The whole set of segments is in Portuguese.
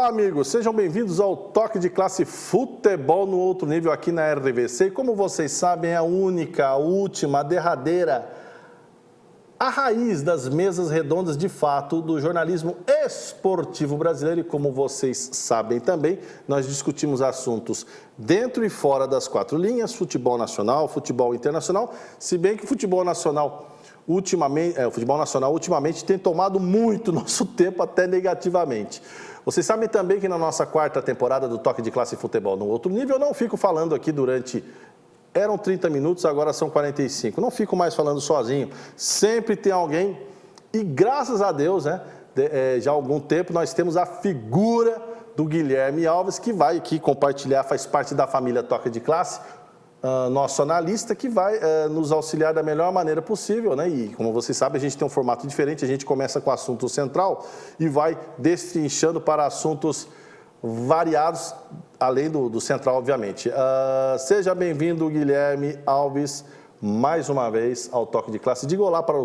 Olá, amigos, sejam bem-vindos ao Toque de Classe Futebol no Outro Nível aqui na RVC. E como vocês sabem, é a única, a última, a derradeira, a raiz das mesas redondas de fato do jornalismo esportivo brasileiro. E como vocês sabem também, nós discutimos assuntos dentro e fora das quatro linhas, futebol nacional, futebol internacional, se bem que o futebol nacional ultimamente tem tomado muito nosso tempo, até negativamente. Vocês sabem também que na nossa quarta temporada do Toque de Classe Futebol no Outro Nível, eu não fico falando aqui eram 30 minutos, agora são 45. Não fico mais falando sozinho. Sempre tem alguém, e graças a Deus, né, já há algum tempo, nós temos a figura do Guilherme Alves, que vai aqui compartilhar, faz parte da família Toque de Classe, nosso analista, que vai nos auxiliar da melhor maneira possível, né? E como vocês sabem, a gente tem um formato diferente, a gente começa com o assunto central e vai destrinchando para assuntos variados, além do central, obviamente. Seja bem-vindo, Guilherme Alves, mais uma vez ao Toque de Classe. Diga olá para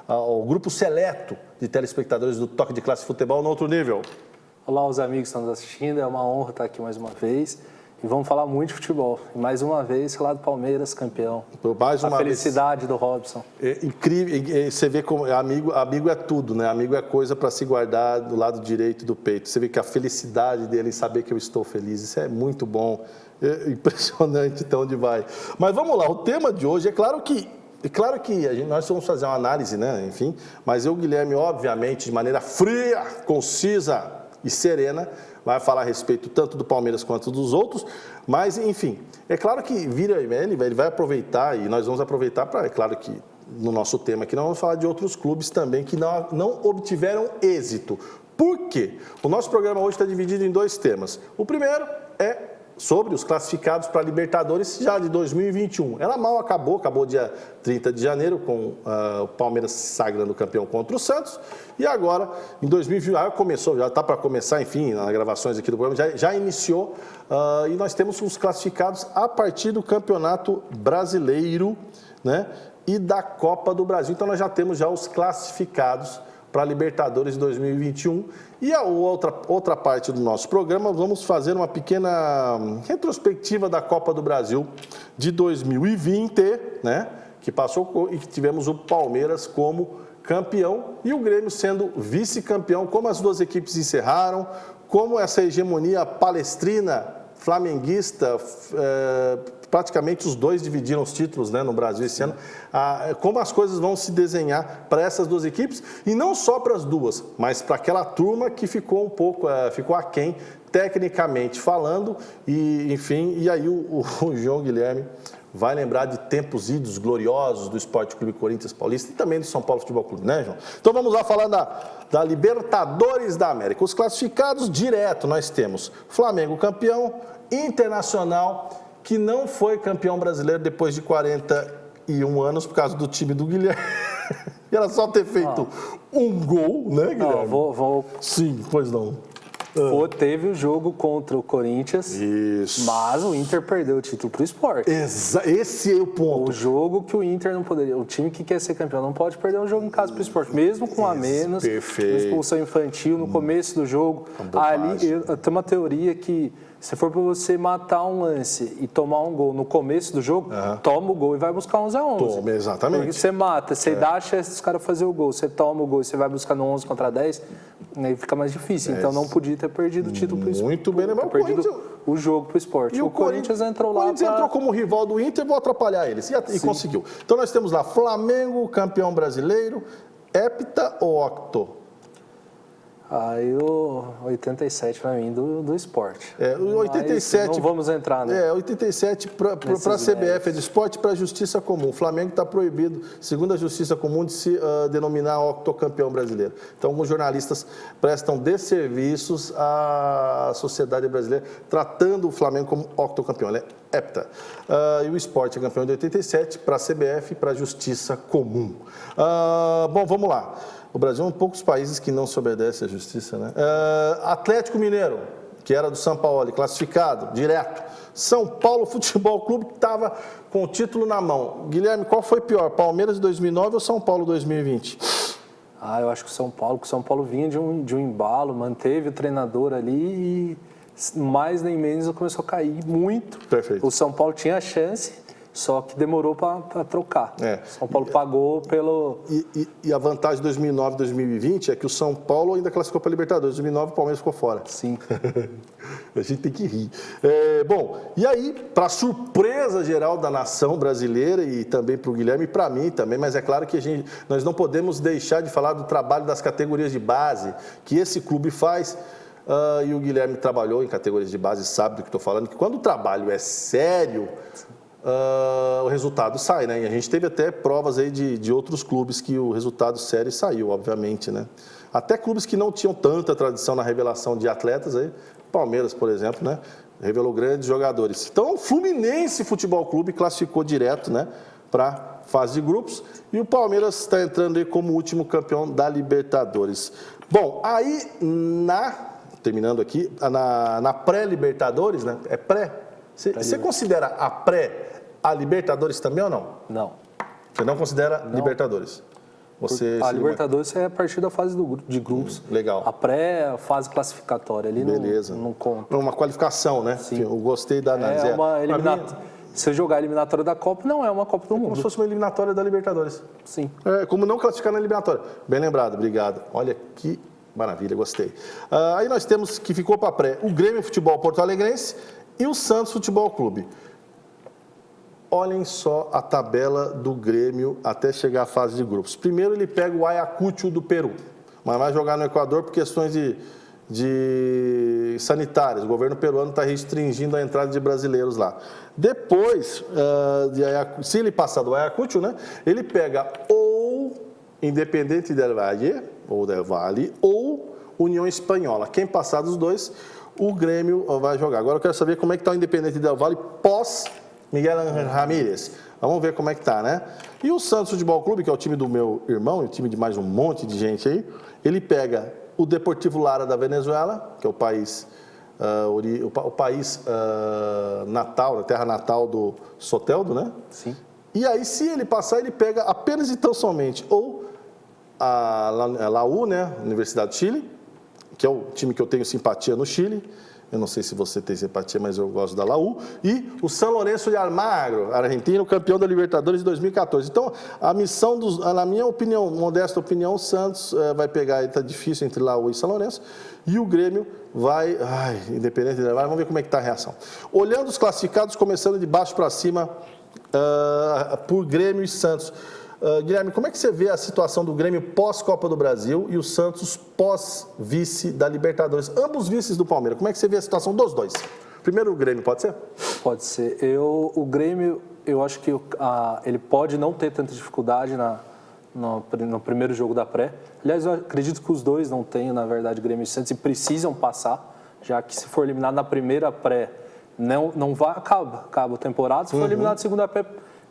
ao grupo seleto de telespectadores do Toque de Classe Futebol no Outro Nível. Olá, os amigos que estão nos assistindo, é uma honra estar aqui mais uma vez. E vamos falar muito de futebol. E mais uma vez, lá do Palmeiras, campeão. Mais uma a felicidade do Robson. É incrível, você vê como amigo é tudo, né? Amigo é coisa para se guardar do lado direito do peito. Você vê que a felicidade dele em saber que eu estou feliz, isso é muito bom. É impressionante até onde vai. Mas vamos lá, o tema de hoje, é claro que nós vamos fazer uma análise, né? Enfim, mas eu, Guilherme, obviamente, de maneira fria, concisa e serena, vai falar a respeito tanto do Palmeiras quanto dos outros, mas, enfim, é claro que ele vai aproveitar, e nós vamos aproveitar para, é claro que no nosso tema aqui nós vamos falar de outros clubes também que não obtiveram êxito. Por quê? O nosso programa hoje está dividido em dois temas. O primeiro é sobre os classificados para a Libertadores já de 2021. Ela mal acabou dia 30 de janeiro, com o Palmeiras se sagrando campeão contra o Santos, e agora, em 2021, já está para começar, enfim, nas gravações aqui do programa, já iniciou, e nós temos os classificados a partir do Campeonato Brasileiro, né, e da Copa do Brasil. Então, nós já temos os classificados para a Libertadores de 2021. E a outra parte do nosso programa, vamos fazer uma pequena retrospectiva da Copa do Brasil de 2020, né? Que passou e que tivemos o Palmeiras como campeão e o Grêmio sendo vice-campeão, como as duas equipes encerraram, como essa hegemonia palestrina, flamenguista, praticamente os dois dividiram os títulos, né, no Brasil esse ano, como as coisas vão se desenhar para essas duas equipes, e não só para as duas, mas para aquela turma que ficou ficou aquém, tecnicamente falando, e enfim, e aí o João Guilherme vai lembrar de tempos idos gloriosos do Sport Clube Corinthians Paulista e também do São Paulo Futebol Clube, né, João? Então vamos lá falar da Libertadores da América. Os classificados direto nós temos Flamengo campeão, Internacional, que não foi campeão brasileiro depois de 41 anos por causa do time do Guilherme. Era só ter feito um gol, né, Guilherme? Não, Sim, pois não. Teve o jogo contra o Corinthians, isso, mas o Inter perdeu o título para o Sport. Esse é o ponto. O jogo que o Inter não poderia, o time que quer ser campeão não pode perder um jogo em casa para o Sport, mesmo com a menos, expulsão infantil no começo do jogo. Ali tem uma teoria que se for para você matar um lance e tomar um gol no começo do jogo, toma o gol e vai buscar 11 a 11. Toma, exatamente. Porque você mata, você dá a chance dos caras fazer o gol, você toma o gol e você vai buscar no 11 contra 10, aí fica mais difícil. Então não podia ter perdido o título para o Sport. Muito bem, lembrado. Perdido o jogo para o Sport. E o Corinthians entrou lá. O Corinthians entrou como rival do Inter, vou atrapalhar eles. E conseguiu. Então nós temos lá Flamengo, campeão brasileiro, hepta ou octo? Aí o 87 para mim do esporte. O 87. Não vamos entrar, né? 87 para a CBF é de esporte, para a Justiça Comum. O Flamengo está proibido, segundo a Justiça Comum, de se denominar octocampeão brasileiro. Então, alguns jornalistas prestam desserviços à sociedade brasileira, tratando o Flamengo como octocampeão. Ele é hepta. E o esporte é campeão de 87 para a CBF e para a Justiça Comum. Bom, vamos lá. O Brasil é um dos poucos países que não se obedece à justiça, né? Atlético Mineiro, que era do São Paulo, classificado, direto. São Paulo Futebol Clube, que estava com o título na mão. Guilherme, qual foi pior, Palmeiras de 2009 ou São Paulo 2020? Eu acho que o São Paulo vinha de um embalo, manteve o treinador ali e mais nem menos começou a cair muito. Perfeito. O São Paulo tinha a chance, só que demorou para trocar. São Paulo pagou pelo... E a vantagem de 2009 e 2020 é que o São Paulo ainda classificou para a Libertadores. Em 2009 o Palmeiras ficou fora. Sim. A gente tem que rir. Bom, e aí, para surpresa geral da nação brasileira e também para o Guilherme e para mim também, mas é claro que nós não podemos deixar de falar do trabalho das categorias de base que esse clube faz. E o Guilherme trabalhou em categorias de base, sabe do que estou falando, que quando o trabalho é sério... o resultado sai, né? E a gente teve até provas aí de outros clubes que o resultado sério saiu, obviamente, né? Até clubes que não tinham tanta tradição na revelação de atletas aí, Palmeiras, por exemplo, né? Revelou grandes jogadores. Então, o Fluminense Futebol Clube classificou direto, né? Para fase de grupos e o Palmeiras está entrando aí como último campeão da Libertadores. Bom, aí terminando aqui, na pré-Libertadores, né? É pré? Você considera a Libertadores também ou não? Não. Você não considera Libertadores? A Libertadores é a partir da fase de grupos. Legal. A pré-fase classificatória ali não conta. É uma qualificação, né? Sim. Eu gostei da análise. É uma eliminatória. Se eu jogar a eliminatória da Copa, não é uma Copa do Mundo. Como se fosse uma eliminatória da Libertadores. Sim. Como não classificar na eliminatória. Bem lembrado, obrigado. Olha que maravilha, gostei. Aí nós temos que ficou para pré o Grêmio Futebol Porto Alegrense e o Santos Futebol Clube. Olhem só a tabela do Grêmio até chegar à fase de grupos. Primeiro ele pega o Ayacucho do Peru, mas vai jogar no Equador por questões de sanitárias. O governo peruano está restringindo a entrada de brasileiros lá. Depois, se ele passar do Ayacucho, né, ele pega ou Independente del Valle ou União Espanhola. Quem passar dos dois, o Grêmio vai jogar. Agora eu quero saber como é que está o Independente del Valle pós Miguel Ángel Ramírez. Vamos ver como é que tá, né? E o Santos Futebol Clube, que é o time do meu irmão, e o time de mais um monte de gente aí, ele pega o Deportivo Lara da Venezuela, que é o país natal, a terra natal do Soteldo, né? Sim. E aí, se ele passar, ele pega apenas e tão somente ou a Laú, né? Universidade do Chile, que é o time que eu tenho simpatia no Chile. Eu não sei se você tem simpatia, mas eu gosto da Laú. E o San Lorenzo de Almagro, argentino, campeão da Libertadores de 2014. Então, a missão, na minha opinião, modesta opinião, o Santos vai pegar, está difícil entre Laú e San Lorenzo. E o Grêmio vai, independente, vamos ver como é que está a reação. Olhando os classificados, começando de baixo para cima, por Grêmio e Santos. Guilherme, como é que você vê a situação do Grêmio pós-Copa do Brasil e o Santos pós-vice da Libertadores? Ambos vices do Palmeiras. Como é que você vê a situação dos dois? Primeiro o Grêmio, pode ser? Pode ser. O Grêmio, eu acho que ele pode não ter tanta dificuldade no primeiro jogo da pré. Aliás, eu acredito que os dois não tenham, na verdade, Grêmio e Santos, e precisam passar, já que se for eliminado na primeira pré, não vai, acaba a temporada. Se for eliminado na segunda pré,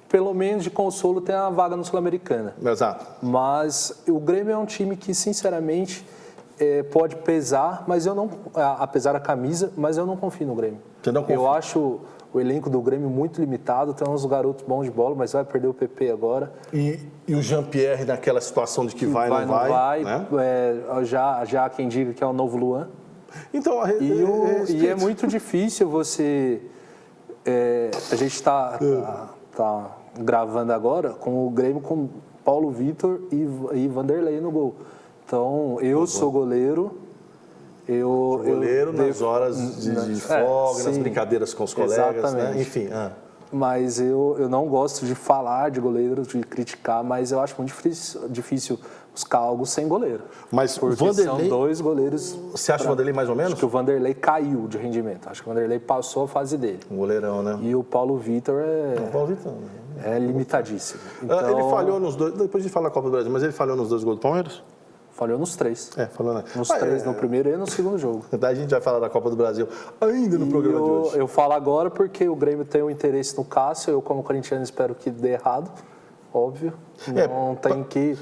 pelo menos de consolo tem a vaga no Sul-Americana. Exato. Mas o Grêmio é um time que, sinceramente, pode pesar, mas eu não, apesar da camisa, mas eu não confio no Grêmio. Você não confia? Eu acho o elenco do Grêmio muito limitado, tem uns garotos bons de bola, mas vai perder o PP agora. E o Jean-Pierre naquela situação de que vai, não vai, né? Já há quem diga que é o novo Luan. Então, e é muito difícil você... a gente está gravando agora com o Grêmio com Paulo Vitor e Vanderlei no gol. Então, eu sou goleiro. Nas horas de folga, nas brincadeiras com os colegas, exatamente. Né? Enfim. Mas eu não gosto de falar de goleiro, de criticar, mas eu acho muito difícil buscar algo sem goleiro. Mas porque Vanderlei, são dois goleiros. Você acha o Vanderlei mais ou menos? Acho que o Vanderlei caiu de rendimento. Acho que o Vanderlei passou a fase dele. Um goleirão, né? E o Paulo Vitor é limitadíssimo. Então, ele falhou nos dois, depois de falar da Copa do Brasil, mas ele falhou nos 2 gols do Palmeiras? Falhou nos 3. Falou, né? Nos 3, no primeiro e no segundo jogo. Daí a gente vai falar da Copa do Brasil ainda no programa de hoje. Eu falo agora porque o Grêmio tem um interesse no Cássio. Eu, como corintiano, espero que dê errado. Óbvio. Não tem que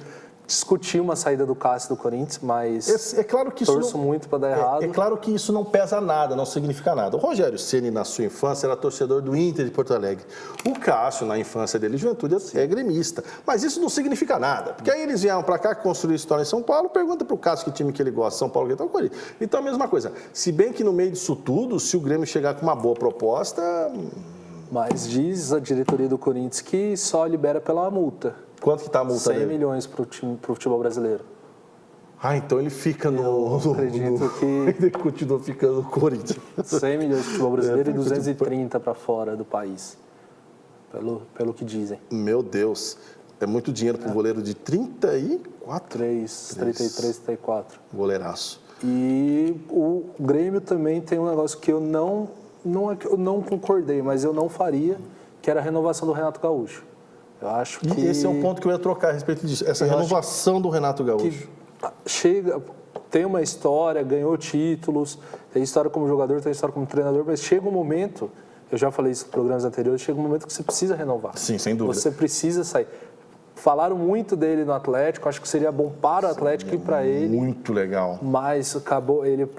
discutir uma saída do Cássio do Corinthians, mas é claro que isso torço muito para dar errado. É claro que isso não pesa nada, não significa nada. O Rogério Ceni, na sua infância, era torcedor do Inter de Porto Alegre. O Cássio, na infância dele, juventude, é gremista. Mas isso não significa nada. Porque aí eles vieram para cá, construir história em São Paulo, pergunta para o Cássio que time que ele gosta, São Paulo, que tal, Corinthians. Então, a mesma coisa. Se bem que no meio disso tudo, se o Grêmio chegar com uma boa proposta... Mas diz a diretoria do Corinthians que só libera pela multa. Quanto que está a multa 100 dele? milhões para o futebol brasileiro. Ah, então ele fica no... acredito que... Ele continua ficando no Corinthians. 100 milhões para o futebol brasileiro e 230 para fora do país, pelo que dizem. Meu Deus, é muito dinheiro para um goleiro de 34? 33, 34. Goleiraço. E o Grêmio também tem um negócio que eu não concordei, mas eu não faria, que era a renovação do Renato Gaúcho. Eu acho que... E esse é um ponto que eu ia trocar a respeito disso, essa renovação do Renato Gaúcho. Tem uma história, ganhou títulos, tem história como jogador, tem história como treinador, mas chega um momento, eu já falei isso em programas anteriores, chega um momento que você precisa renovar. Sim, sem dúvida. Você precisa sair. Falaram muito dele no Atlético, acho que seria bom para o Atlético e para ele. Muito legal. Mas ele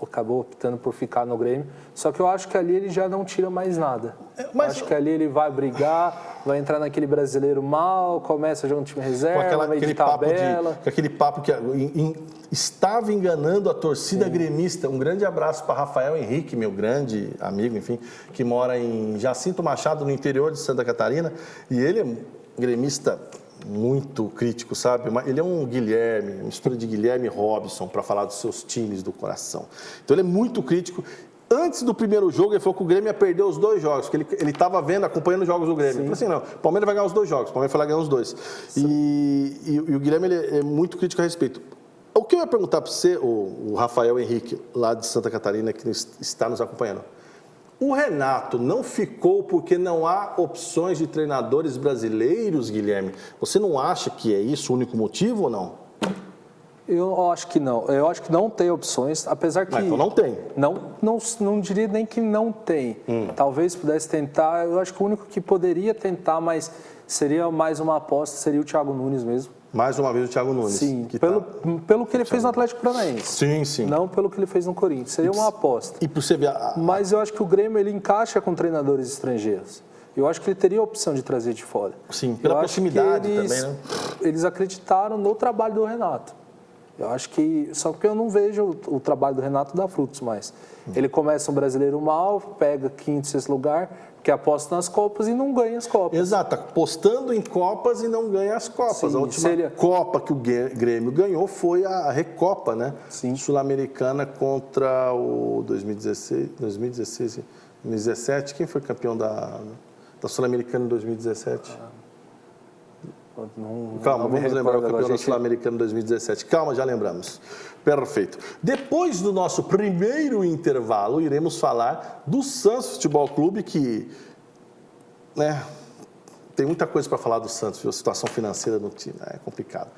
acabou optando por ficar no Grêmio. Só que eu acho que ali ele já não tira mais nada. Acho que ali ele vai brigar, vai entrar naquele brasileiro mal, começa a jogar no time reserva, meio de tabela. Aquele papo que estava enganando a torcida gremista. Um grande abraço para Rafael Henrique, meu grande amigo, enfim, que mora em Jacinto Machado, no interior de Santa Catarina. E ele é gremista muito crítico, sabe? Ele é um Guilherme, mistura de Guilherme e Robson, para falar dos seus times do coração. Então ele é muito crítico. Antes do primeiro jogo, ele falou que o Grêmio ia perder os 2 jogos, que ele estava vendo, acompanhando os jogos do Grêmio. Ele falou assim, não, o Palmeiras vai ganhar os 2 jogos, o Palmeiras foi lá ganhar os 2. E o Guilherme ele é muito crítico a respeito. O que eu ia perguntar para você, o Rafael Henrique, lá de Santa Catarina, que está nos acompanhando. O Renato não ficou porque não há opções de treinadores brasileiros, Guilherme? Você não acha que é isso o único motivo ou não? Eu acho que não. Eu acho que não tem opções, apesar que... Então não tem. Não diria nem que não tem. Talvez pudesse tentar. Eu acho que o único que poderia tentar, mas seria mais uma aposta, seria o Thiago Nunes mesmo. Mais uma vez o Thiago Nunes. Sim, pelo que ele fez no Atlético Paranaense. Sim, sim. Não pelo que ele fez no Corinthians. Seria uma aposta. E para você ver... Mas eu acho que o Grêmio ele encaixa com treinadores estrangeiros. Eu acho que ele teria a opção de trazer de fora. Sim, pela proximidade também, né? Eles acreditaram no trabalho do Renato. Eu acho que... Só que eu não vejo o trabalho do Renato dar frutos mais. Ele começa um brasileiro mal, pega 5º, 6º lugar, que aposta nas Copas e não ganha as Copas. Exato, apostando em Copas e não ganha as Copas. Sim, a última Copa que o Grêmio ganhou foi a Recopa, né? Sim. Sul-Americana contra o 2017. Quem foi campeão da Sul-Americana em 2017? Calma, vamos lembrar o campeão da Sul-Americana em 2017. Calma, já lembramos. Perfeito. Depois do nosso primeiro intervalo, iremos falar do Santos Futebol Clube, que, né, tem muita coisa para falar do Santos, viu? A situação financeira do time é complicado.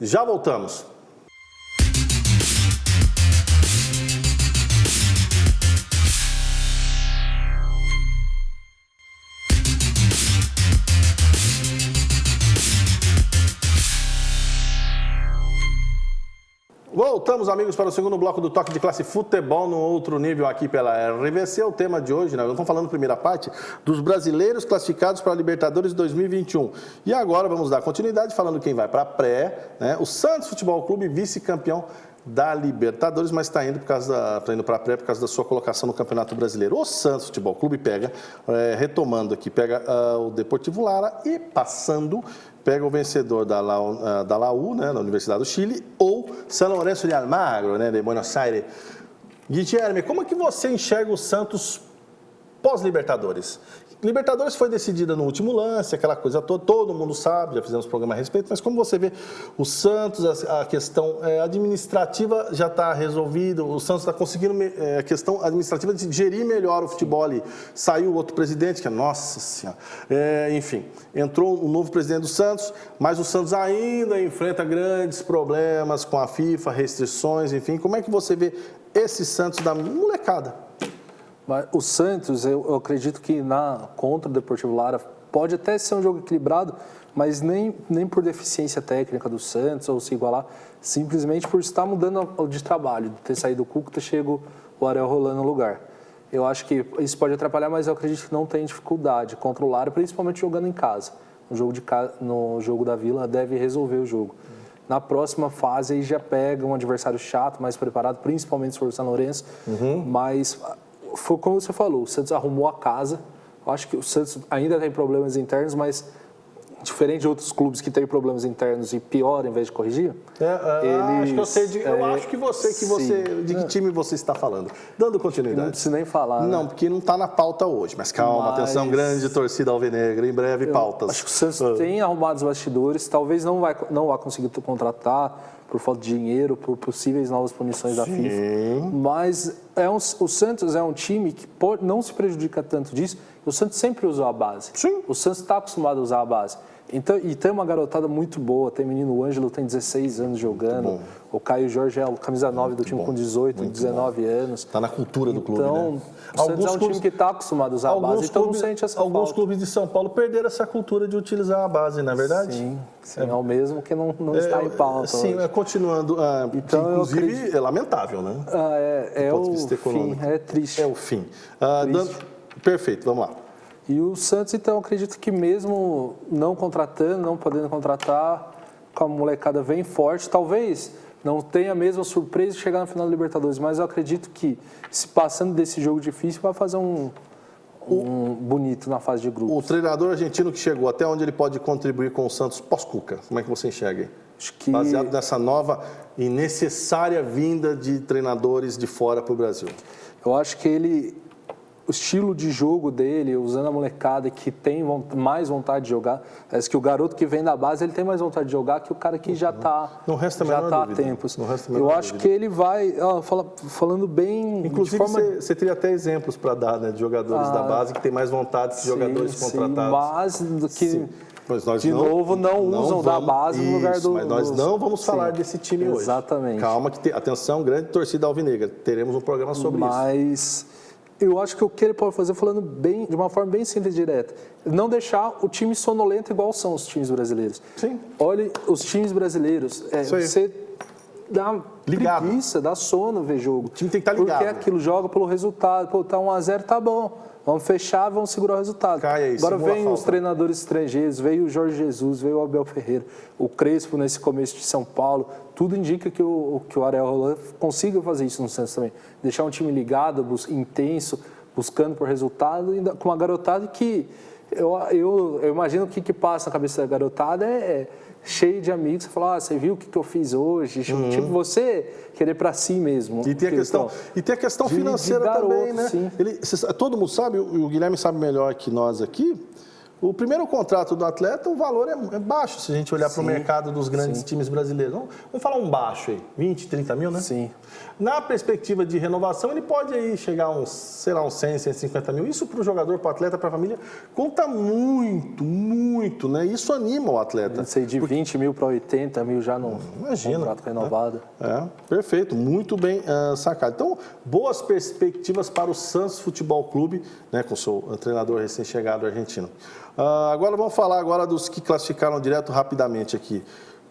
Já voltamos. Voltamos, amigos, para o segundo bloco do Toque de Classe Futebol no outro nível aqui pela RVC. O tema de hoje, né? Nós estamos falando, primeira parte, dos brasileiros classificados para a Libertadores 2021. E agora vamos dar continuidade falando quem vai para a pré, né? O Santos Futebol Clube, vice-campeão da Libertadores, mas está indo para a pré por causa da sua colocação no Campeonato Brasileiro. O Santos Futebol Clube pega, retomando aqui, pega o Deportivo Lara e passando... pega o vencedor da Laú, né, na Universidade do Chile, ou San Lorenzo de Almagro, né, de Buenos Aires. Guilherme, como é que você enxerga o Santos pós-Libertadores? Libertadores foi decidida no último lance, aquela coisa toda, todo mundo sabe, já fizemos programa a respeito, mas como você vê, o Santos, a questão administrativa já está resolvida, o Santos está conseguindo a questão administrativa de gerir melhor o futebol ali. Saiu outro presidente, que é, nossa senhora, enfim, entrou um novo presidente do Santos, mas o Santos ainda enfrenta grandes problemas com a FIFA, restrições, enfim. Como é que você vê esse Santos da molecada? O Santos, eu acredito que contra o Deportivo Lara Pode até ser um jogo equilibrado, mas nem por deficiência técnica do Santos ou se igualar, simplesmente por estar mudando de trabalho, de ter saído o Cuca, ter chego o Ariel Roland no lugar. Eu acho que isso pode atrapalhar, mas eu acredito que não tem dificuldade contra o Lara, principalmente jogando em casa. No jogo da Vila deve resolver o jogo. Na próxima fase aí já pega um adversário chato, mais preparado, principalmente se for o São Lourenço. Mas foi como você falou, o Santos arrumou a casa. Eu acho que o Santos ainda tem problemas internos, mas diferente de outros clubes que têm problemas internos e pior em vez de corrigir. Acho que eu sei acho que de que time você está falando. Dando continuidade. Não preciso nem falar. Não, né? Porque não está na pauta hoje. Mas calma, atenção grande, torcida alvinegra, em breve pautas. Acho que o Santos tem arrumado os bastidores, talvez não vá conseguir contratar por falta de dinheiro, por possíveis novas punições da FIFA. Mas o Santos é um time que não se prejudica tanto disso. O Santos sempre usou a base. Sim. O Santos está acostumado a usar a base. Então, e tem uma garotada muito boa. Tem menino, o Ângelo tem 16 anos jogando. O Caio Jorge é o camisa 9 do time com 18, 19 anos. Está na cultura do clube, então, né? O Santos é um time que está acostumado a usar a base, então não sente essa falta. Alguns clubes de São Paulo perderam essa cultura de utilizar a base, não é verdade? Sim, é o mesmo que não está em pauta. Sim, continuando. Então, inclusive, é lamentável, né? É o fim, é triste. É o fim. Perfeito, vamos lá. E o Santos, então, acredito que mesmo não contratando, não podendo contratar, com a molecada bem forte, talvez não tenha a mesma surpresa de chegar na final da Libertadores, mas eu acredito que, se passando desse jogo difícil, vai fazer um bonito na fase de grupos. O treinador argentino que chegou, até onde ele pode contribuir com o Santos pós-Cuca? Como é que você enxerga aí? Acho que... Baseado nessa nova e necessária vinda de treinadores de fora para o Brasil. Eu acho que o estilo de jogo dele, usando a molecada que tem mais vontade de jogar, parece que o garoto que vem da base, ele tem mais vontade de jogar que o cara que já está há tempos. Eu acho que ele vai, falando bem... Inclusive, você teria até exemplos para dar, né, de jogadores da base que tem mais vontade que jogadores contratados. Mas nós não usam da base no lugar do... Mas nós não vamos falar desse time hoje. Exatamente. Calma, atenção, grande torcida alvinegra. Teremos um programa sobre isso. Mas eu acho que o que ele pode fazer, falando de uma forma bem simples e direta, não deixar o time sonolento igual são os times brasileiros. Sim. Olhe os times brasileiros. Você dá preguiça, dá sono ver jogo. O time tem que estar ligado. Porque aquilo joga pelo resultado. Pô, tá 1-0, tá bom. Vamos fechar, vamos segurar o resultado. Agora vem os treinadores estrangeiros, veio o Jorge Jesus, veio o Abel Ferreira, o Crespo nesse começo de São Paulo. Tudo indica que o Ariel Roland consiga fazer isso no Santos também. Deixar um time ligado, intenso, buscando por resultado, com uma garotada que eu imagino o que passa na cabeça da garotada cheio de amigos. Você fala, você viu o que eu fiz hoje? Tipo, você querer para si mesmo. E tem a questão financeira garoto, também, né? Sim. Todo mundo sabe, o Guilherme sabe melhor que nós aqui, o primeiro contrato do atleta, o valor é baixo, se a gente olhar para o mercado dos grandes times brasileiros. Vamos falar um baixo aí, 20, 30 mil, né? Sim. Na perspectiva de renovação, ele pode aí chegar a uns 100, 150 mil. Isso para o jogador, para o atleta, para a família, conta muito, muito, né? Isso anima o atleta. Isso aí de 20 mil para 80 mil já no contrato renovado. Perfeito, muito bem sacado. Então, boas perspectivas para o Santos Futebol Clube, né, com o seu treinador recém-chegado argentino. Agora vamos falar agora dos que classificaram direto rapidamente aqui.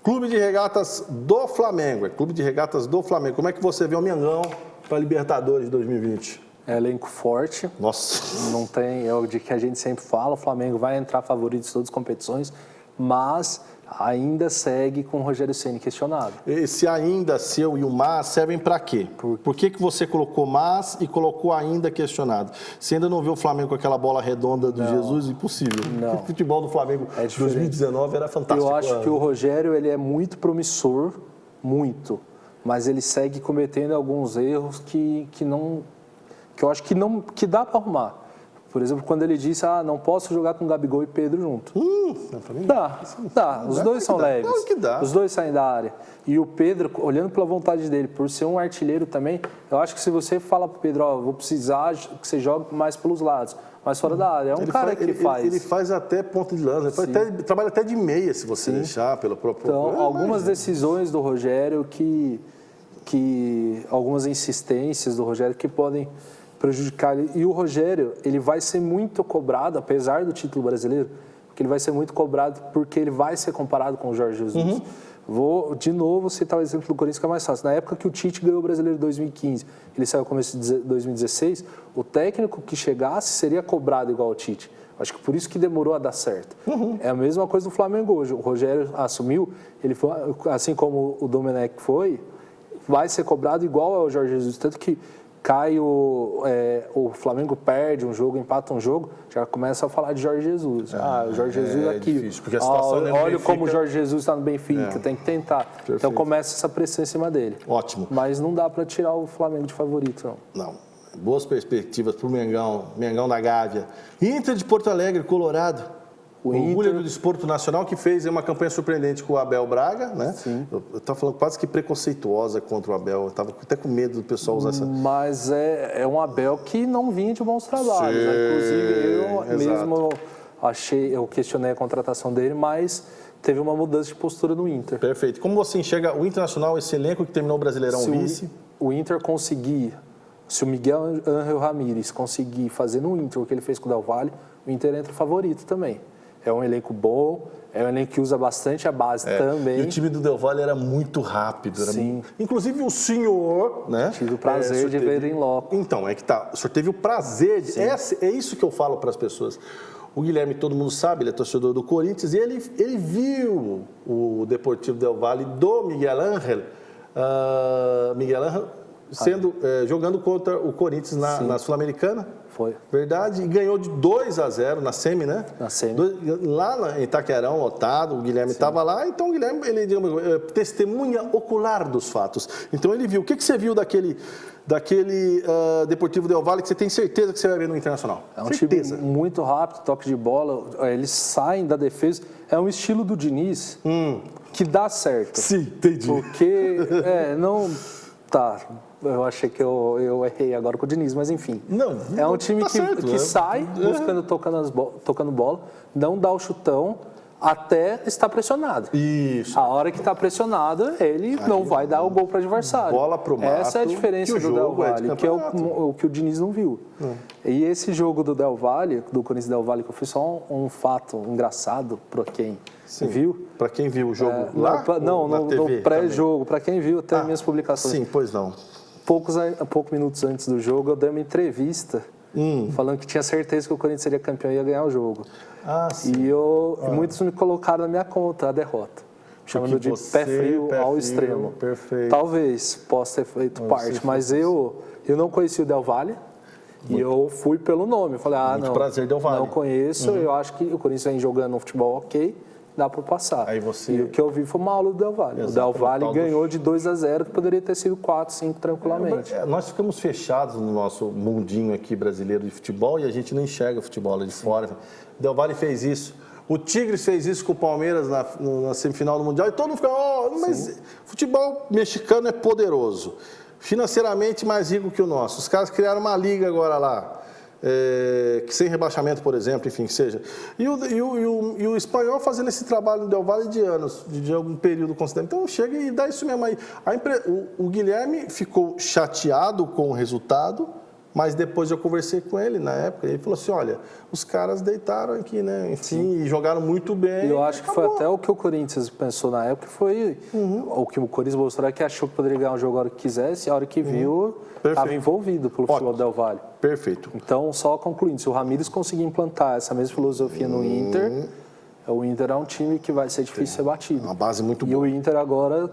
Clube de Regatas do Flamengo. Clube de Regatas do Flamengo. Como é que você vê o Mengão para a Libertadores de 2020? Elenco forte. Nossa. Não tem, é o de que a gente sempre fala, o Flamengo vai entrar favorito em todas as competições, mas ainda segue com o Rogério Ceni questionado. Esse ainda seu e o mas servem para quê? Por que você colocou mas e colocou ainda questionado? Você ainda não viu o Flamengo com aquela bola redonda do Jesus? Impossível. Não. O futebol do Flamengo de 2019 era fantástico. Eu acho que o Rogério ele é muito promissor, muito, mas ele segue cometendo alguns erros que eu acho que dá para arrumar. Por exemplo, quando ele disse, não posso jogar com Gabigol e Pedro junto. Dá. Os dois são leves. Claro que dá. Os dois saem da área. E o Pedro, olhando pela vontade dele, por ser um artilheiro também, eu acho que se você fala pro Pedro, vou precisar que você jogue mais pelos lados, mais fora da área. É um cara que faz. Ele faz até ponta de lança, ele trabalha até de meia, se você deixar, pelo próprio... Então, algumas decisões do Rogério algumas insistências do Rogério que podem prejudicar ele. E o Rogério, ele vai ser muito cobrado, apesar do título brasileiro, que ele vai ser muito cobrado porque ele vai ser comparado com o Jorge Jesus. Vou, de novo, citar o exemplo do Corinthians, que é mais fácil. Na época que o Tite ganhou o Brasileiro em 2015, ele saiu no começo de 2016, o técnico que chegasse seria cobrado igual o Tite. Acho que por isso que demorou a dar certo. É a mesma coisa do Flamengo hoje. O Rogério assumiu, ele foi, assim como o Domenech foi, vai ser cobrado igual ao Jorge Jesus. Tanto que cai o Flamengo perde um jogo, empata um jogo, já começa a falar de Jorge Jesus. O Jorge Jesus aqui. Difícil, porque a situação olha como o Jorge Jesus está no Benfica, tem que tentar. Perfeito. Então começa essa pressão em cima dele. Ótimo. Mas não dá para tirar o Flamengo de favorito, não. Não. Boas perspectivas para o Mengão da Gávea. Inter de Porto Alegre, Colorado. O orgulho do desporto nacional, que fez uma campanha surpreendente com o Abel Braga, né? Sim. Eu estava falando quase que preconceituosa contra o Abel. Eu estava até com medo do pessoal usar essa... Mas é um Abel que não vinha de bons trabalhos. Sim, Né? Inclusive, eu exato. mesmo eu questionei a contratação dele, mas teve uma mudança de postura no Inter. Perfeito. Como você enxerga o Internacional, esse elenco que terminou o Brasileirão vice? O Inter conseguir, se o Miguel Ángel Ramírez conseguir fazer no Inter o que ele fez com o Del Valle, o Inter entra favorito também. É um elenco bom, é um elenco que usa bastante a base também. E o time do Del Valle era muito rápido. Sim. Inclusive o senhor, né? Tive o prazer de ver ele em loco. Então, é que tá. O senhor teve o prazer de... É isso que eu falo para as pessoas. O Guilherme, todo mundo sabe, ele é torcedor do Corinthians, e ele viu o Deportivo Del Valle do Miguel Ángel jogando contra o Corinthians na Sul-Americana. Foi. Verdade, e ganhou de 2-0 na semi, né? Na semi. Lá em Itaquerão, lotado, o Guilherme estava lá, então o Guilherme, ele é testemunha ocular dos fatos. Então ele viu. O que você viu daquele Deportivo Del Valle que você tem certeza que você vai ver no Internacional? É um time muito rápido, toque de bola, eles saem da defesa. É um estilo do Diniz que dá certo. Sim, entendi. Porque, não... Tá, eu achei que eu errei agora com o Diniz, mas enfim. Não, é um time que sai buscando, tocando bola, não dá o chutão até estar pressionado. Isso. A hora que está pressionado, ele não vai dar o gol para o adversário. Bola pro mato. Essa é a diferença do Del Valle, que é o que o Diniz não viu. E esse jogo do Del Valle, do Corinthians Del Valle, que eu fiz só um fato engraçado para quem viu. Para quem viu o jogo lá? No pré-jogo, para quem viu até minhas publicações. Sim, pois não. Poucos minutos antes do jogo, eu dei uma entrevista falando que tinha certeza que o Corinthians seria campeão e ia ganhar o jogo. Sim. E muitos me colocaram na minha conta a derrota, chamando de pé frio ao extremo. Perfeito. Talvez possa ter feito parte, mas eu não conhecia o Del Valle. E eu fui pelo nome. Eu falei, prazer, Del Valle. Não conheço, eu acho que o Corinthians vem jogando um futebol ok, dá para passar. E o que eu vi foi uma aula do Del Valle. O Del Valle ganhou de 2-0, que poderia ter sido 4-5 tranquilamente. Nós ficamos fechados no nosso mundinho aqui brasileiro de futebol e a gente não enxerga o futebol lá de fora. O Del Valle fez isso. O Tigres fez isso com o Palmeiras na semifinal do Mundial e todo mundo fica, mas futebol mexicano é poderoso. Financeiramente mais rico que o nosso. Os caras criaram uma liga agora lá, que sem rebaixamento, por exemplo, enfim, que seja. E o espanhol fazendo esse trabalho no Del Valle de anos, de algum período considerável. Então chega e dá isso mesmo aí. O Guilherme ficou chateado com o resultado, mas depois eu conversei com ele na época, e ele falou assim, olha, os caras deitaram aqui, né, enfim, e jogaram muito bem. E eu acho que foi até o que o Corinthians pensou na época, foi o que o Corinthians mostrou, que achou que poderia ganhar um jogo a hora que quisesse, e a hora que viu, estava envolvido pelo futebol do Del Valle. Perfeito. Então, só concluindo, se o Ramírez conseguir implantar essa mesma filosofia no Inter, o Inter é um time que vai ser difícil ser batido. Uma base muito boa. E o Inter agora,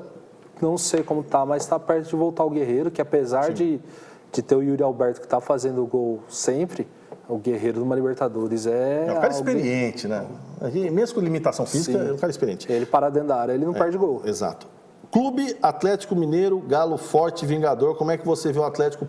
não sei como está, mas está perto de voltar o Guerreiro, que apesar de ter o Yuri Alberto que está fazendo o gol sempre, o Guerreiro de uma Libertadores é um cara experiente, né? Mesmo com limitação física, é um cara experiente. Ele para dentro da área, ele não perde gol. Exato. Clube Atlético Mineiro, Galo forte, vingador. Como é que você vê o Atlético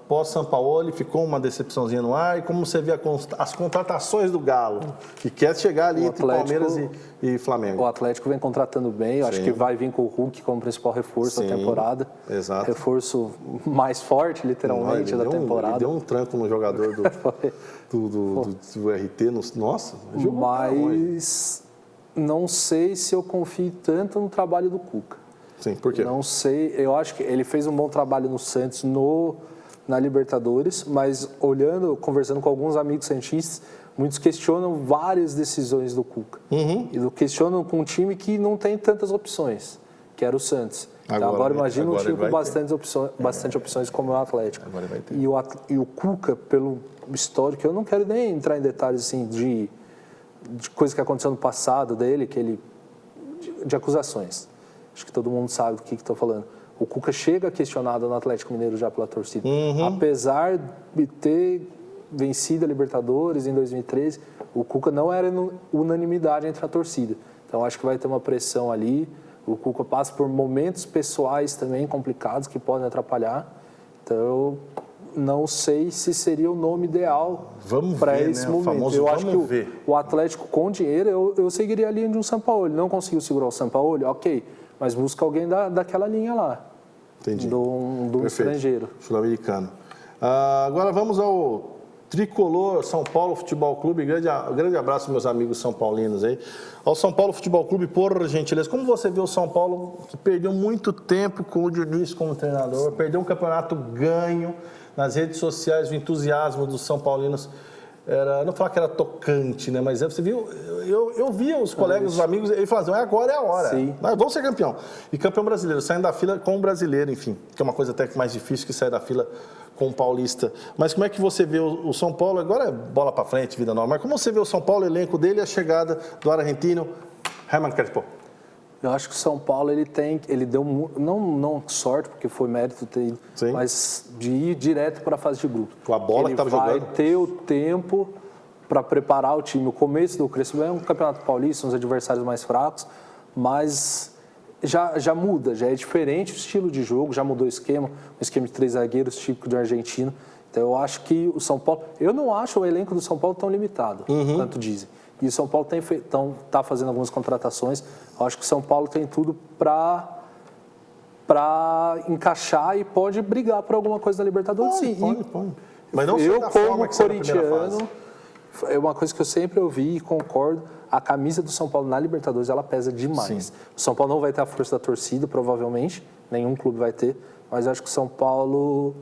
pós-Sampaoli? Ficou uma decepçãozinha no ar? E como você vê as contratações do Galo, que quer chegar ali entre Palmeiras e Flamengo? O Atlético vem contratando bem, eu acho que vai vir com o Hulk como principal reforço da temporada. Exato. Reforço mais forte, literalmente, da temporada. Ele deu um tranco no jogador do RT. Nossa, jogou. Mas não sei se eu confio tanto no trabalho do Cuca. Sim, por quê? Não sei, eu acho que ele fez um bom trabalho no Santos, na Libertadores, mas conversando com alguns amigos santistas, muitos questionam várias decisões do Cuca. E questionam com um time que não tem tantas opções, que era o Santos. Então, agora imagina um time com bastante opções como o Atlético. Agora vai ter. E o Cuca, pelo histórico, eu não quero nem entrar em detalhes assim, de coisa que aconteceu no passado dele, de acusações. Acho que todo mundo sabe do que estou falando. O Cuca chega questionado no Atlético Mineiro já pela torcida. Apesar de ter vencido a Libertadores em 2013, o Cuca não era unanimidade entre a torcida. Então acho que vai ter uma pressão ali. O Cuca passa por momentos pessoais também complicados que podem atrapalhar. Então eu não sei se seria o nome ideal para esse momento. Eu acho que o Atlético com dinheiro, eu seguiria a linha de um Sampaoli. Não conseguiu segurar o Sampaoli, ok, mas busca alguém daquela linha lá. Entendi. Do estrangeiro. Sul-americano. Agora vamos ao Tricolor São Paulo Futebol Clube. Grande abraço, meus amigos são paulinos aí. Ao São Paulo Futebol Clube, por gentileza. Como você vê o São Paulo, que perdeu muito tempo com o Diniz como treinador, perdeu um campeonato ganho. Nas redes sociais, o entusiasmo dos São Paulinos era, não falar que era tocante, né? Mas você viu, eu via os colegas, os amigos, eles falavam, agora é a hora. Sim. Nós vamos ser campeão. E campeão brasileiro, saindo da fila com o brasileiro, enfim, que é uma coisa até mais difícil que sair da fila com o paulista. Mas como é que você vê o São Paulo? Agora é bola para frente, vida normal. Mas como você vê o São Paulo, o elenco dele e a chegada do argentino Herman Crespo? Eu acho que o São Paulo ele deu não sorte, porque foi mérito ter ido, mas de ir direto para a fase de grupo. Com a bola que estava jogando. Ele vai ter o tempo para preparar o time. O começo do Crespo é um campeonato paulista, uns adversários mais fracos, mas já muda, já é diferente o estilo de jogo, já mudou o esquema, um esquema de 3 zagueiros típico do argentino. Então eu acho que o São Paulo, eu não acho o elenco do São Paulo tão limitado, quanto dizem. E o São Paulo está fazendo algumas contratações. Eu acho que o São Paulo tem tudo para encaixar e pode brigar por alguma coisa na Libertadores, sim. Pode. Mas não eu, como corintiano, é uma coisa que eu sempre ouvi e concordo, a camisa do São Paulo na Libertadores, ela pesa demais. Sim. O São Paulo não vai ter a força da torcida, provavelmente, nenhum clube vai ter, mas eu acho que o São Paulo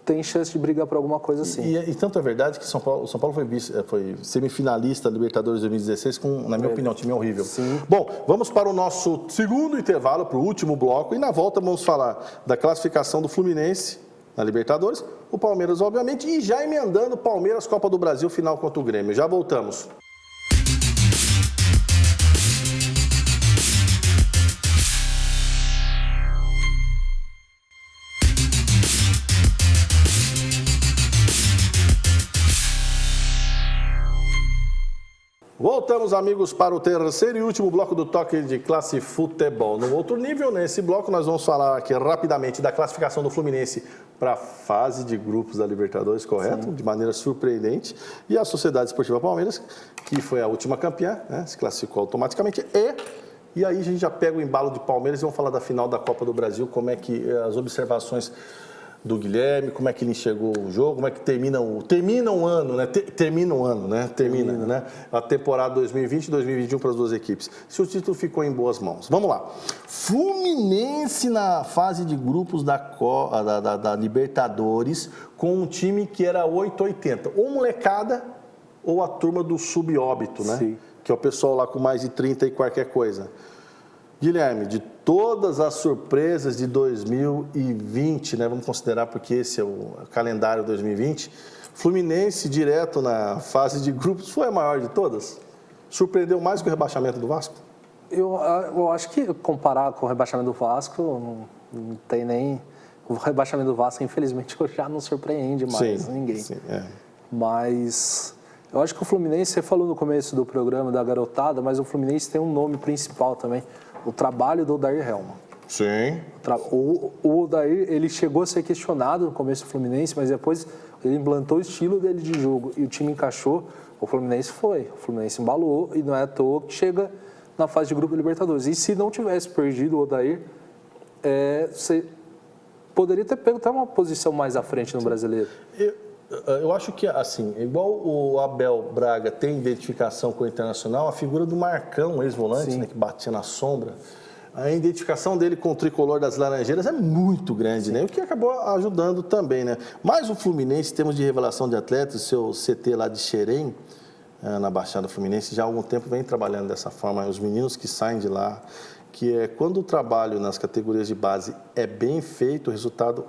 tem chance de brigar por alguma coisa assim. E tanto é verdade que o São Paulo foi semifinalista da Libertadores 2016 com, na minha opinião, um time horrível. Sim. Bom, vamos para o nosso segundo intervalo, para o último bloco, e na volta vamos falar da classificação do Fluminense na Libertadores, o Palmeiras, obviamente, e já emendando Palmeiras, Copa do Brasil, final contra o Grêmio. Já voltamos. Voltamos, amigos, para o terceiro e último bloco do Toque de Classe Futebol. No outro nível, nesse bloco, nós vamos falar aqui rapidamente da classificação do Fluminense para a fase de grupos da Libertadores, correto? Sim. De maneira surpreendente. E a Sociedade Esportiva Palmeiras, que foi a última campeã, né? Se classificou automaticamente. E aí a gente já pega o embalo de Palmeiras e vamos falar da final da Copa do Brasil, como é que as observações do Guilherme, como é que ele enxergou o jogo, como é que termina um ano, né? Termina, né? A temporada 2020 e 2021 para as duas equipes. Se o título ficou em boas mãos. Vamos lá. Fluminense na fase de grupos da Libertadores com um time que era 880. Ou molecada ou a turma do subóbito, né? Sim. Que é o pessoal lá com mais de 30 e qualquer coisa. Guilherme, de todas as surpresas de 2020, né, vamos considerar porque esse é o calendário 2020, Fluminense direto na fase de grupos foi a maior de todas? Surpreendeu mais que o rebaixamento do Vasco? Eu acho que comparar com o rebaixamento do Vasco, não tem nem... O rebaixamento do Vasco, infelizmente, já não surpreende mais ninguém. Sim, Mas... Eu acho que o Fluminense, você falou no começo do programa da garotada, mas o Fluminense tem um nome principal também, o trabalho do Odair Hellmann. Sim. O Odair, ele chegou a ser questionado no começo do Fluminense, mas depois ele implantou o estilo dele de jogo e o time encaixou, o Fluminense embalou e não é à toa que chega na fase de grupo Libertadores. E se não tivesse perdido o Odair, você poderia ter pego até uma posição mais à frente no Brasileiro. Eu acho que, assim, igual o Abel Braga tem identificação com o Internacional, a figura do Marcão, ex-volante, né, que batia na sombra, a identificação dele com o tricolor das Laranjeiras é muito grande, né? O que acabou ajudando também, né? Mas o Fluminense, em termos de revelação de atletas, o seu CT lá de Xerém, na Baixada Fluminense, já há algum tempo vem trabalhando dessa forma. Os meninos que saem de lá, que é quando o trabalho nas categorias de base é bem feito, o resultado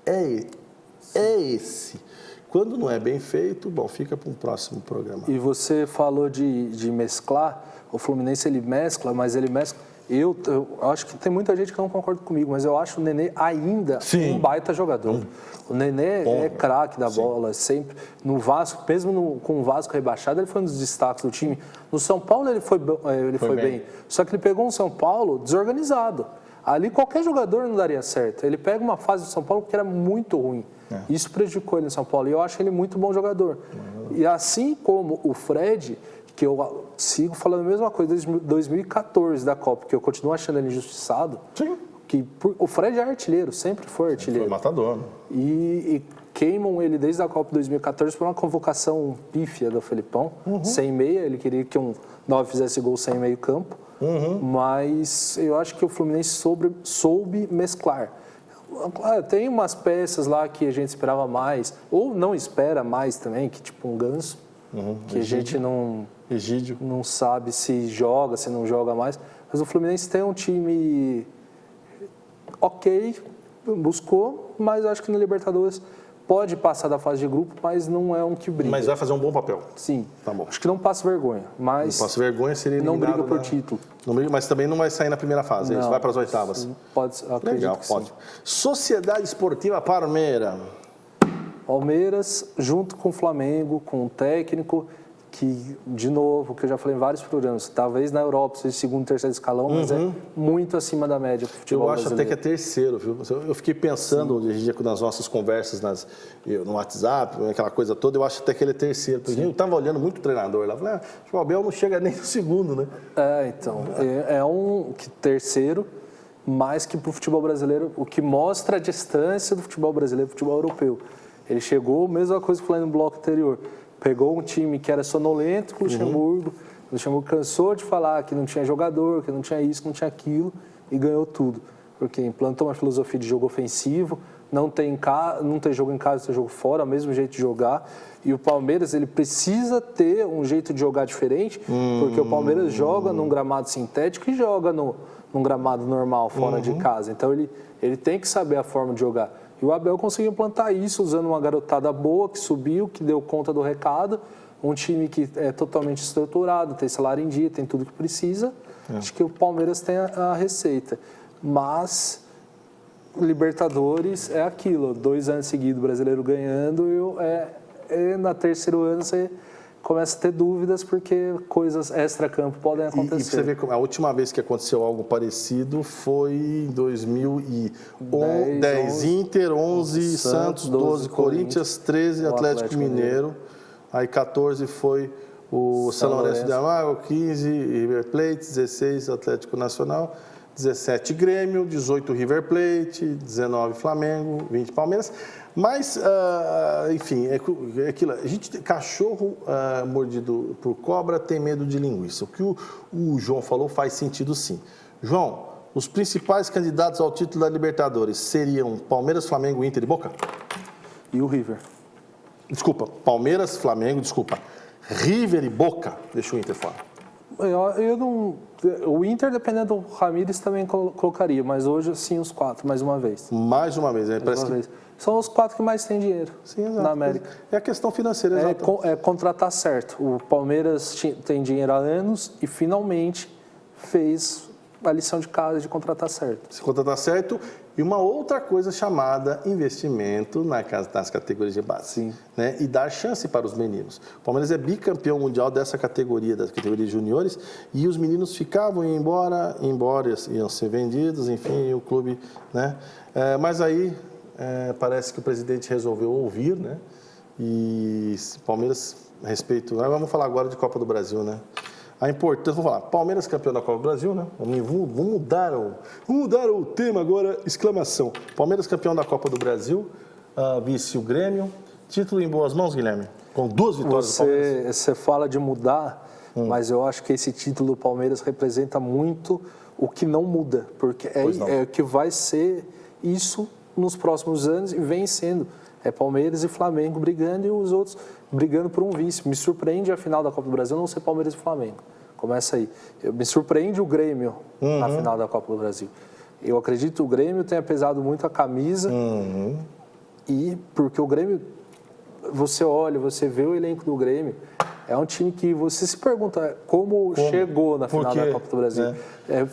é esse. Quando não é bem feito, bom, fica para um próximo programa. E você falou de mesclar, o Fluminense ele mescla, mas ele mescla... Eu acho que tem muita gente que não concorda comigo, mas eu acho o Nenê ainda um baita jogador. O Nenê é craque da bola, sempre. No Vasco, mesmo com o Vasco rebaixado, ele foi um dos destaques do time. No São Paulo ele foi bem, só que ele pegou um São Paulo desorganizado. Ali qualquer jogador não daria certo. Ele pega uma fase do São Paulo que era muito ruim. Isso prejudicou ele no São Paulo. E eu acho ele muito bom jogador. E assim como o Fred, que eu sigo falando a mesma coisa desde 2014 da Copa, que eu continuo achando ele injustiçado. Sim. O Fred é artilheiro, sempre foi artilheiro. Foi matador. Né? E queimam ele desde a Copa 2014 por uma convocação pífia do Felipão, sem meia. Ele queria que um 9 fizesse gol sem meio campo. Mas eu acho que o Fluminense soube mesclar. Tem umas peças lá que a gente esperava mais, ou não espera mais também, que tipo um Ganso, que a gente não sabe se joga, se não joga mais. Mas o Fluminense tem um time ok, buscou, mas acho que na Libertadores pode passar da fase de grupo, mas não é um que briga. Mas vai fazer um bom papel. Sim. Tá bom. Acho que não passa vergonha, mas... Não passa vergonha, seria eliminado. Não briga por título. Não briga, mas também não vai sair na primeira fase, não, vai para as oitavas. Pode, acredito. Legal, que pode. sim. Sociedade Esportiva Palmeiras. Palmeiras, junto com o Flamengo, com o técnico, que, de novo, que eu já falei em vários programas, talvez na Europa seja segundo, terceiro escalão, mas é muito acima da média do futebol brasileiro. Eu acho até que é terceiro, viu? Eu fiquei pensando hoje em dia nas nossas conversas no WhatsApp, aquela coisa toda, eu acho até que ele é terceiro. Porque eu estava olhando muito o treinador lá, falei, o Abel não chega nem no segundo, né? Então, é um terceiro, mais que para o futebol brasileiro, o que mostra a distância do futebol brasileiro do futebol europeu. Ele chegou, mesma coisa que eu falei no bloco anterior, pegou um time que era sonolento com o Luxemburgo. O Luxemburgo cansou de falar que não tinha jogador, que não tinha isso, que não tinha aquilo, e ganhou tudo. Porque implantou uma filosofia de jogo ofensivo, não tem jogo em casa, tem jogo fora, é o mesmo jeito de jogar. E o Palmeiras, ele precisa ter um jeito de jogar diferente, porque o Palmeiras joga num gramado sintético e joga num gramado normal, fora de casa. Então, ele tem que saber a forma de jogar. E o Abel conseguiu implantar isso usando uma garotada boa, que subiu, que deu conta do recado. Um time que é totalmente estruturado, tem salário em dia, tem tudo que precisa. Acho que o Palmeiras tem a receita. Mas Libertadores é aquilo. 2 anos seguidos o brasileiro ganhando, na terceiro ano você começa a ter dúvidas porque coisas extra-campo podem acontecer. E você vê que a última vez que aconteceu algo parecido foi em 2010, Inter, 11 Santos, 12 Corinthians, 13 Atlético Mineiro, aí 14 foi o São Lourenço de Amargo, 15 River Plate, 16 Atlético Nacional, 17 Grêmio, 18 River Plate, 19 Flamengo, 20 Palmeiras. Mas, enfim, é aquilo. Cachorro mordido por cobra tem medo de linguiça. O que o João falou faz sentido, sim. João, os principais candidatos ao título da Libertadores seriam Palmeiras, Flamengo, Inter e Boca? E o River? Desculpa, Palmeiras, Flamengo, River e Boca. Deixa o Inter fora. Eu não... O Inter, dependendo do Ramírez, também colocaria, mas hoje, sim, os 4, mais uma vez. Mais uma vez, São os 4 que mais têm dinheiro na América. É a questão financeira, exato. É contratar certo. O Palmeiras tem dinheiro há anos e finalmente fez a lição de casa de contratar certo. Se contratar certo e uma outra coisa chamada investimento nas categorias de base. Sim. Né? E dar chance para os meninos. O Palmeiras é bicampeão mundial dessa categoria, das categorias juniores, e os meninos ficavam e iam embora, iam ser vendidos, enfim, o clube... Né? Mas aí... parece que o presidente resolveu ouvir, né? E Palmeiras, vamos falar agora de Copa do Brasil, né? A importância, vamos falar, Palmeiras campeão da Copa do Brasil, né? Vamos mudar o tema agora, exclamação. Palmeiras campeão da Copa do Brasil, vice o Grêmio, título em boas mãos, Guilherme, com 2 vitórias do Palmeiras. Você fala de mudar, mas eu acho que esse título do Palmeiras representa muito o que não muda, porque é o que vai ser isso nos próximos anos e vem sendo. É Palmeiras e Flamengo brigando e os outros brigando por um vice. Me surpreende a final da Copa do Brasil não ser Palmeiras e Flamengo. Começa aí. Me surpreende o Grêmio na final da Copa do Brasil. Eu acredito que o Grêmio tenha pesado muito a camisa e porque o Grêmio, você olha, você vê o elenco do Grêmio, é um time que você se pergunta como? Chegou na final da Copa do Brasil.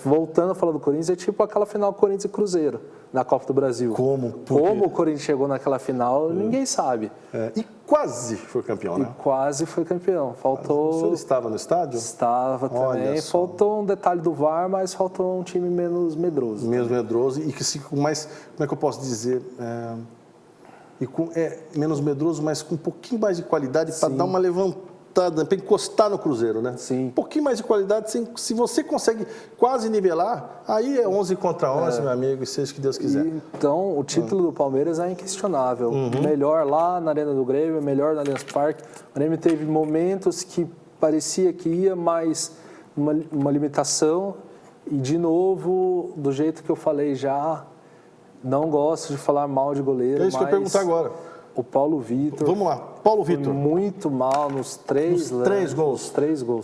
Voltando a falar do Corinthians, é tipo aquela final Corinthians e Cruzeiro na Copa do Brasil. Como o Corinthians chegou naquela final, ninguém sabe. E quase foi campeão, né? E quase foi campeão. Faltou... O senhor estava no estádio? Estava também. Faltou um detalhe do VAR, mas faltou um time menos medroso. Menos medroso e que com mais, como é que eu posso dizer? Menos medroso, mas com um pouquinho mais de qualidade para dar uma levantada, para encostar no Cruzeiro, né? Sim. Um pouquinho mais de qualidade, se você consegue quase nivelar, aí é 11 contra 11, meu amigo, e seja o que Deus quiser. Então, o título do Palmeiras é inquestionável. Melhor lá na Arena do Grêmio, melhor no Allianz Parque. O Grêmio teve momentos que parecia que ia, mas uma limitação. E, de novo, do jeito que eu falei já, não gosto de falar mal de goleiro, É isso que eu ia perguntar agora. O Paulo Vitor. Vamos lá, Paulo Vitor. Muito mal nos três gols.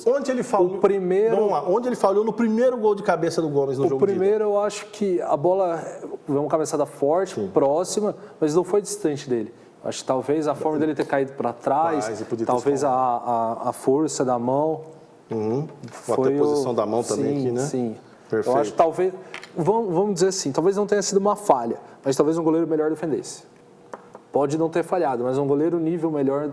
Onde ele falhou? Vamos lá, onde ele falhou no primeiro gol de cabeça do Gomes no jogo? O primeiro, eu acho que a bola veio uma cabeçada forte, próxima, mas não foi distante dele. Acho que talvez a forma dele ter caído para trás, talvez a força da mão. Foi a posição da mão também aqui, né? Sim. Perfeito. Eu acho que talvez, vamos dizer assim, talvez não tenha sido uma falha, mas talvez um goleiro melhor defendesse. Pode não ter falhado, mas um goleiro nível melhor...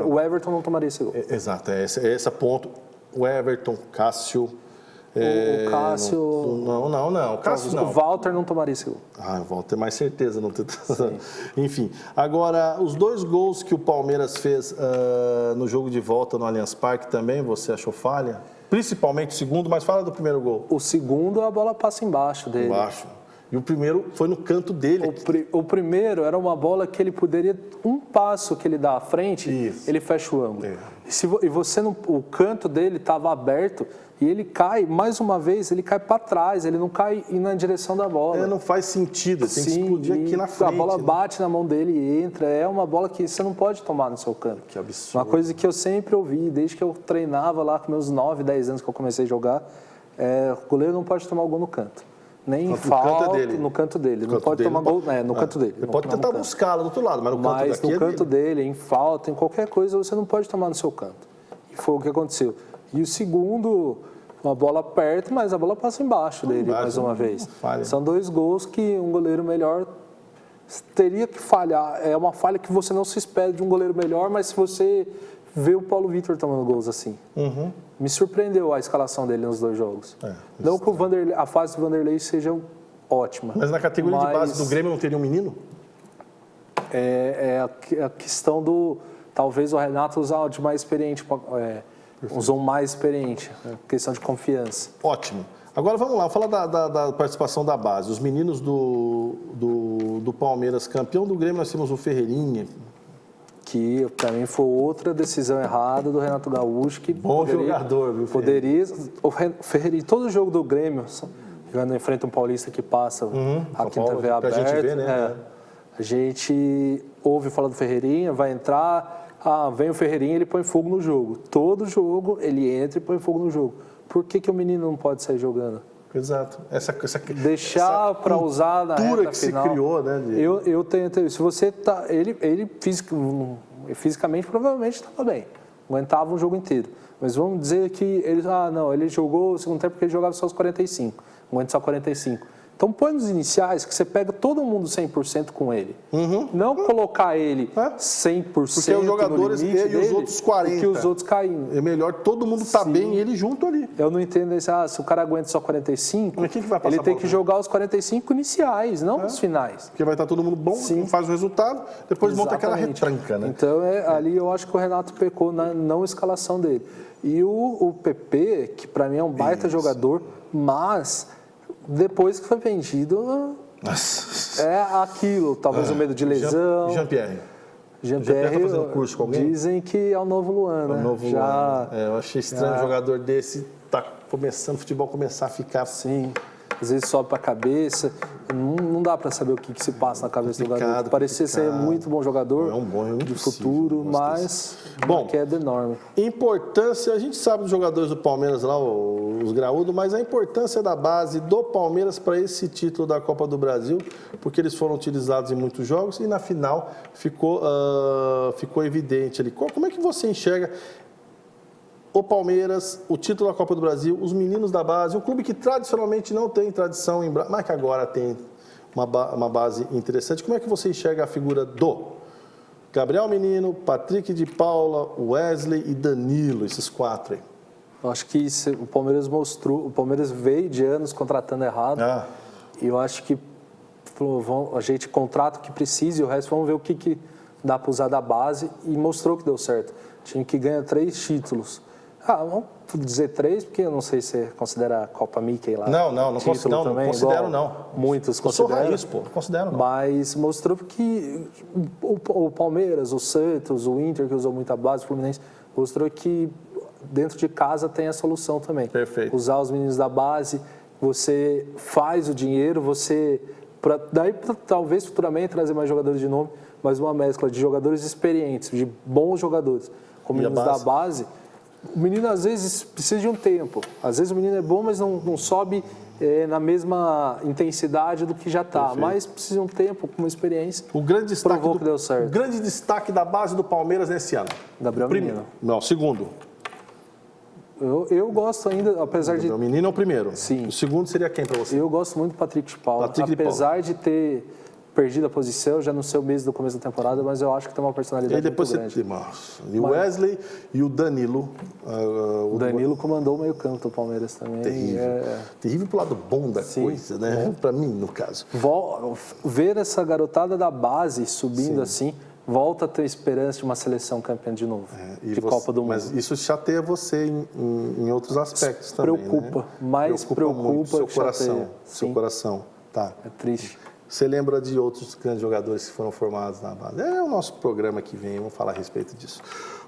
O Everton não tomaria esse gol. Exato, esse ponto. O Everton, Cássio... O Cássio... Não. Cássio não. O Walter não tomaria esse gol. O Walter mais certeza. Não tem... Enfim, agora, os 2 gols que o Palmeiras fez no jogo de volta no Allianz Parque também, você achou falha? Principalmente o segundo, mas fala do primeiro gol. O segundo, a bola passa embaixo dele. Embaixo. E o primeiro foi no canto dele. O primeiro era uma bola que ele poderia, um passo que ele dá à frente, ele fecha o ângulo. E você o canto dele estava aberto e ele cai, mais uma vez, ele cai para trás, ele não cai na direção da bola. Não faz sentido, tem que explodir aqui na frente. A bola bate na mão dele e entra, é uma bola que você não pode tomar no seu canto. Que absurdo. Uma coisa que eu sempre ouvi, desde que eu treinava lá com meus 9, 10 anos que eu comecei a jogar, o goleiro não pode tomar o gol no canto. Nem falta no canto dele. Não pode tomar gol no canto dele. Ele pode tentar buscá-lo do outro lado, mas no canto dele, em falta, em qualquer coisa, você não pode tomar no seu canto. E foi o que aconteceu. E o segundo, uma bola perto, mas a bola passa embaixo dele mais uma vez. São 2 gols que um goleiro melhor teria que falhar. É uma falha que você não se espera de um goleiro melhor, mas se você vê o Paulo Vitor tomando gols assim. Me surpreendeu a escalação dele nos 2 jogos. Não que a fase do Vanderlei seja ótima. Mas na categoria de base do Grêmio não teria um menino? É a questão do... Talvez o Renato usar de mais experiente, usou mais experiente, questão de confiança. Ótimo. Agora vamos lá, falar da participação da base. Os meninos do Palmeiras, campeão do Grêmio, nós temos o Ferreirinha, que para mim foi outra decisão errada do Renato Gaúcho, que bom jogador, viu? Poderia, o Ferreirinha, todo jogo do Grêmio, jogando em frente a um paulista que passa aqui na TV aberta, pra gente ver, né? A gente ouve falar do Ferreirinha, vai entrar, vem o Ferreirinha, ele põe fogo no jogo. Todo jogo ele entra e põe fogo no jogo. Por que o menino não pode sair jogando? Exato. Deixar para usar na reta que final. Se criou, né? Eu tenho. Se você tá, ele fisicamente provavelmente estava bem, aguentava o jogo inteiro. Mas vamos dizer que ele jogou o segundo tempo porque ele jogava só os 45, aguenta só 45. Então põe nos iniciais que você pega todo mundo 100% com ele. Não colocar ele 100% porque os jogadores no limite dele, e os outros 40. Porque os outros caindo. É melhor todo mundo estar bem e ele junto ali. Eu não entendo isso. Se o cara aguenta só 45, que vai passar ele tem que jogar os 45 iniciais, não os finais. Porque vai estar todo mundo bom, faz o resultado, depois monta aquela retranca, né? Então ali eu acho que o Renato pecou na não escalação dele. E o PP, que para mim é um baita jogador, mas... Depois que foi vendido, é aquilo. Talvez o medo de lesão. Jean-Pierre Jean-Pierre tá fazendo curso com alguém? Dizem que é o novo Luan, né? O novo Luan. Eu achei estranho um jogador desse tá começando o futebol começar a ficar... Sim. às vezes sobe para a cabeça. Não dá para saber o que se passa na cabeça do garoto. Parecia ser muito bom jogador, de futuro, mas uma queda enorme. Importância, a gente sabe dos jogadores do Palmeiras lá, os graúdos, mas a importância da base do Palmeiras para esse título da Copa do Brasil, porque eles foram utilizados em muitos jogos e na final ficou evidente ali. Como é que você enxerga o Palmeiras, o título da Copa do Brasil, os meninos da base, um clube que tradicionalmente não tem tradição, mas que agora tem uma base interessante. Como é que você enxerga a figura do Gabriel Menino, Patrick de Paula, Wesley e Danilo, esses 4 aí? Eu acho que o Palmeiras mostrou, o Palmeiras veio de anos contratando errado, e eu acho que a gente contrata o que precisa e o resto vamos ver o que dá para usar da base, e mostrou que deu certo. Time que ganha 3 títulos. Vamos dizer 3, porque eu não sei se você considera a Copa Mickey lá. Não considero não. Muitos consideram. Eu sou raiz, não considero não. Mas mostrou que o Palmeiras, o Santos, o Inter, que usou muita base, o Fluminense, mostrou que dentro de casa tem a solução também. Perfeito. Usar os meninos da base, você faz o dinheiro, daí talvez futuramente trazer mais jogadores de nome, mas uma mescla de jogadores experientes, de bons jogadores, com meninos da base. O menino às vezes precisa de um tempo. Às vezes o menino é bom, mas não sobe na mesma intensidade do que já está. Mas precisa de um tempo, com uma experiência. O grande destaque que deu certo. O grande destaque da base do Palmeiras nesse ano. Gabriel Menino. Não, segundo. Eu gosto ainda, apesar de... O menino é o primeiro. Sim. O segundo seria quem para você? Eu gosto muito do Patrick de Paula. Apesar de ter perdido a posição, já no seu mês do começo da temporada, mas eu acho que tem uma personalidade muito grande. E o Wesley e o Danilo. O Danilo comandou o meio-campo do Palmeiras também. Terrível pro lado bom da coisa, né? Para mim, no caso. Ver essa garotada da base subindo assim, volta a ter esperança de uma seleção campeã de novo, Copa do Mundo. Mas isso chateia você em outros aspectos também, preocupa, mais preocupa seu coração. Seu coração, tá. É triste. Você lembra de outros grandes jogadores que foram formados na base? É o nosso programa que vem, vamos falar a respeito disso.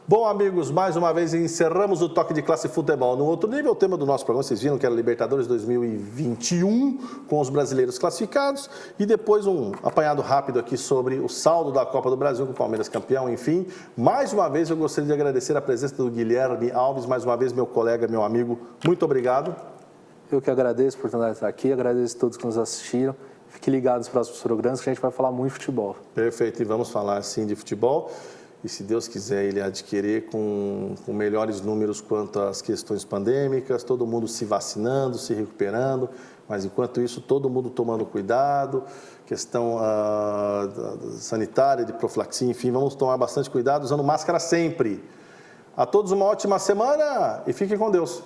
Bom, amigos, mais uma vez encerramos o Toque de Classe Futebol. No outro nível, o tema do nosso programa, vocês viram que era Libertadores 2021, com os brasileiros classificados, e depois um apanhado rápido aqui sobre o saldo da Copa do Brasil, com o Palmeiras campeão, enfim. Mais uma vez, eu gostaria de agradecer a presença do Guilherme Alves, mais uma vez, meu colega, meu amigo. Muito obrigado. Eu que agradeço por estar aqui, agradeço a todos que nos assistiram. Fiquem ligados nos próximos programas, que a gente vai falar muito de futebol. Perfeito, e vamos falar sim de futebol. E se Deus quiser, ele adquirir com melhores números quanto às questões pandêmicas, todo mundo se vacinando, se recuperando, mas enquanto isso, todo mundo tomando cuidado, questão sanitária, de profilaxia, enfim, vamos tomar bastante cuidado, usando máscara sempre. A todos uma ótima semana e fiquem com Deus.